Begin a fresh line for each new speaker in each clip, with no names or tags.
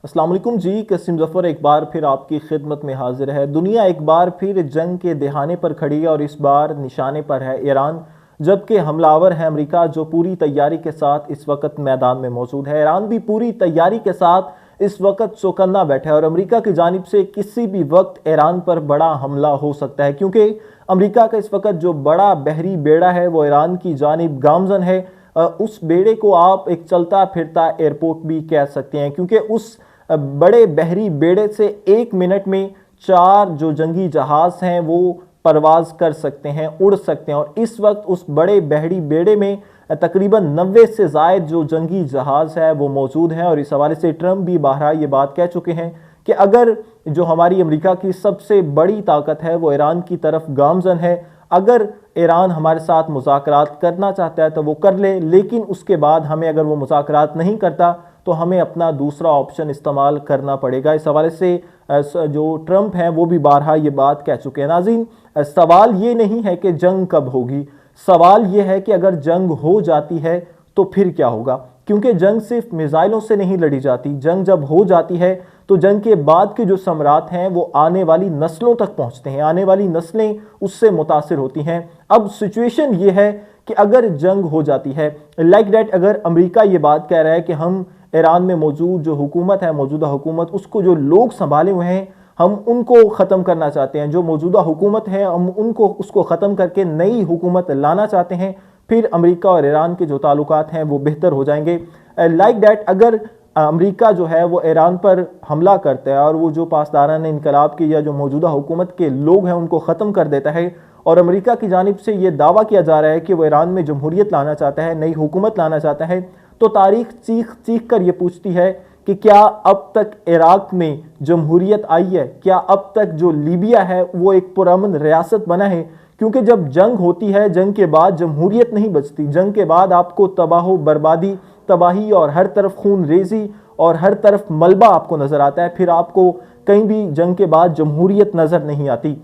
अस्सलाम वालेकुम जी। कसीम ज़फ़र एक बार फिर आपकी खिदमत में हाजिर है। दुनिया एक बार फिर जंग के दहाने पर खड़ी है और इस बार निशाने पर है ईरान, जबकि हमलावर है अमेरिका, जो पूरी तैयारी के साथ इस वक्त मैदान में मौजूद है। ईरान भी पूरी तैयारी के साथ इस वक्त चौकन्ना बैठा है और अमेरिका की जानिब से किसी भी वक्त ईरान पर बड़ा हमला हो सकता है, क्योंकि अमेरिका का इस वक्त जो बड़ा बहरी बेड़ा है वो ईरान की जानिब गामजन है। उस बेड़े को आप एक चलता फिरता एयरपोर्ट भी कह सकते हैं, क्योंकि उस बड़े बहरी बेड़े से एक मिनट में 4 जो जंगी जहाज हैं वो परवाज कर सकते हैं, उड़ सकते हैं। और इस वक्त उस बड़े बहरी बेड़े में तकरीबन 90 से ज़ायद जो जंगी जहाज है वो मौजूद हैं। और इस हवाले से ट्रंप भी बहरा ये बात कह चुके हैं कि अगर जो हमारी अमेरिका की सबसे बड़ी ताकत है वो ईरान की तरफ गामजन है, अगर ईरान हमारे साथ मुज़ाकरात करना चाहता है तो वो कर ले, लेकिन उसके बाद हमें अगर वो मुज़ाकरात नहीं करता तो हमें अपना दूसरा ऑप्शन इस्तेमाल करना पड़ेगा। इस हवाले से जो ट्रंप हैं वो भी बारहा ये बात कह चुके हैं। नाज़रीन, सवाल ये नहीं है कि जंग कब होगी, सवाल ये है कि अगर जंग हो जाती है तो फिर क्या होगा, क्योंकि जंग सिर्फ मिसाइलों से नहीं लड़ी जाती। जंग जब हो जाती है तो जंग के बाद के जो समरात हैं वो आने वाली नस्लों तक पहुंचते हैं, आने वाली नस्लें उससे मुतासिर होती हैं। अब सिचुएशन ये है कि अगर जंग हो जाती है, लाइक दैट, अगर अमेरिका ये बात कह रहा है कि हम ईरान में मौजूद जो हुकूमत है, मौजूदा हुकूमत, उसको जो लोग संभाले हुए हैं हम उनको ख़त्म करना चाहते हैं, जो मौजूदा हुकूमत है हम उनको उसको ख़त्म करके नई हुकूमत लाना चाहते हैं, फिर अमेरिका और ईरान के जो ताल्लुकात हैं वो बेहतर हो जाएंगे। लाइक दैट, अगर अमेरिका जो है वो ईरान पर हमला करता है और वो जो पासदारान इनकलाब के या जो मौजूदा हुकूमत के लोग हैं उनको ख़त्म कर देता है, और अमेरिका की जानिब से ये दावा किया जा रहा है कि वो ईरान में जमहूरियत लाना चाहता है, नई हुकूमत लाना चाहता है, तो तारीख चीख चीख कर ये पूछती है कि क्या अब तक इराक में जमहूरियत आई है, क्या अब तक जो लीबिया है वो एक पुरअमन रियासत बना है। क्योंकि जब जंग होती है, जंग के बाद जमहूरियत नहीं बचती, जंग के बाद आपको तबाह बर्बादी, तबाही और हर तरफ खून रेजी और हर तरफ मलबा आपको नजर आता है, फिर आपको कहीं भी जंग के बाद जमहूरियत नजर नहीं आती।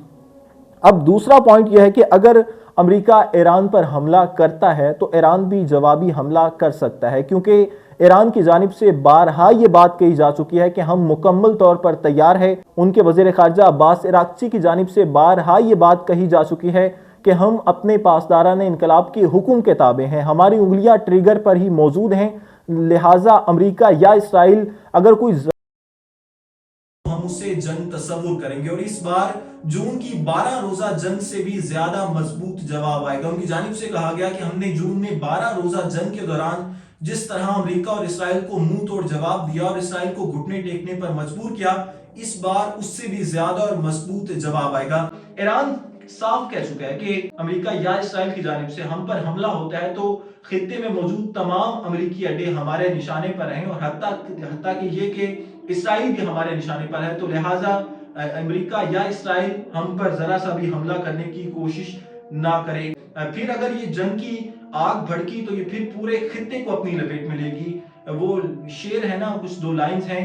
अब दूसरा पॉइंट यह है कि अगर अमेरिका ईरान पर हमला करता है तो ईरान भी जवाबी हमला कर सकता है, क्योंकि ईरान की जानिब से बारहा ये बात कही जा चुकी है कि हम मुकम्मल तौर पर तैयार है। उनके वज़ीर ख़ारजा अब्बास इराक़ची की जानिब से बारहा ये बात कही जा चुकी है कि हम अपने पासदारान इनकलाब के हुक्म के ताबे हैं, हमारी उंगलियां ट्रिगर पर ही मौजूद हैं, लिहाजा अमेरिका या इसराइल अगर कोई
हम उससे जंग तस्वुर करेंगे। और इस बार जून की 12 रोजा जंग से भी ज्यादा मजबूत जवाब आएगा। उनकी जानिब से कहा गया कि हमने जून में 12 रोजा जंग के दौरान जिस तरह अमेरिका और इसराइल को मुंह तोड़ जवाब दिया और इसराइल को घुटने टेकने पर मजबूर किया, इस बार उससे भी ज्यादा और मजबूत जवाब आएगा। ईरान साफ कह चुका है कि अमेरिका या इसराइल की जानिब से हम पर हमला होता है तो खित्ते में मौजूद तमाम अमेरिकी अड्डे हमारे निशाने पर हैं, और हत्ता कि ये कि इसराइल भी हमारे निशाने पर है। तो लिहाजा अमेरिका या इसराइल हम पर जरा सा भी हमला करने की कोशिश ना करे। फिर अगर ये जंग की आग भड़की तो ये फिर पूरे खित्ते को अपनी लपेट में लेगी। वो शेर है ना, कुछ दो लाइंस हैं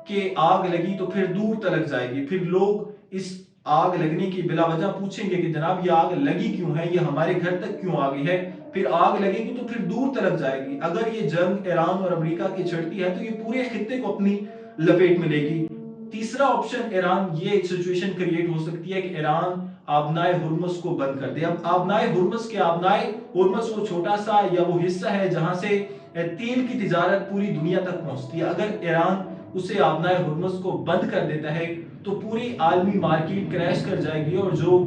कि आग लगी तो फिर दूर तलक जाएगी। फिर लोग इस आग लगने की बिला वजह पूछेंगे कि जनाब ये आग लगी क्यों है, ये हमारे घर तक क्यों आ गई है। फिर आग लगेगी तो फिर दूर तलक जाएगी। अगर ये जंग ईरान और अमेरिका की छिड़ती है तो ये पूरे खित्ते को अपनी लपेट में लेगी। तीसरा ऑप्शन, ईरान ये सिचुएशन क्रिएट हो सकती है कि ईरान आबनाए हुर्मुज को बंद कर दे। अब आबनाए हुर्मुज वो छोटा सा या वो हिस्सा है जहां से तेल की तिजारत पूरी दुनिया तक पहुंचती है। अगर ईरान उसे आबनाए हुर्मुज को बंद कर देता है तो पूरी आलमी मार्केट क्रैश कर जाएगी और जो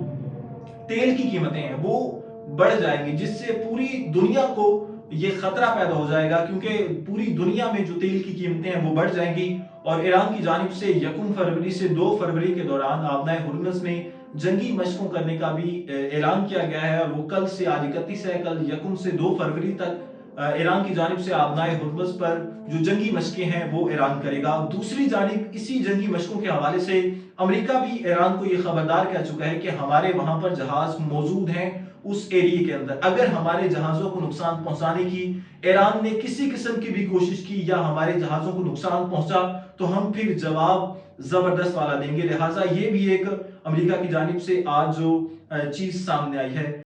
तेल की कीमतें हैं वो बढ़ जाएंगी, जिससे पूरी दुनिया को ये खतरा पैदा हो जाएगा, क्योंकि पूरी दुनिया में जो तेल की कीमतें हैं वो बढ़ जाएंगी। और ईरान की जानिब से 1 फरवरी से 2 फरवरी के दौरान आबनाए हुर्मुज में जंगी मशकों करने का भी ऐलान किया गया है। और वो कल से, आज 31 है, कल 1 से 2 फरवरी तक ईरान की जानिब से आबनाए हुर्मुज पर जो जंगी मशकें हैं वो ईरान करेगा। दूसरी जानिब इसी जंगी मशकों के हवाले से अमेरिका भी ईरान को ये खबरदार कह चुका है कि हमारे वहां पर जहाज मौजूद हैं उस एरिया के अंदर। अगर हमारे जहाजों को नुकसान पहुंचाने की ईरान ने किसी किस्म की भी कोशिश की या हमारे जहाजों को नुकसान पहुंचा तो हम फिर जवाब जबरदस्त वाला देंगे। लिहाजा ये भी एक अमेरिका की जानिब से आज जो चीज सामने आई है।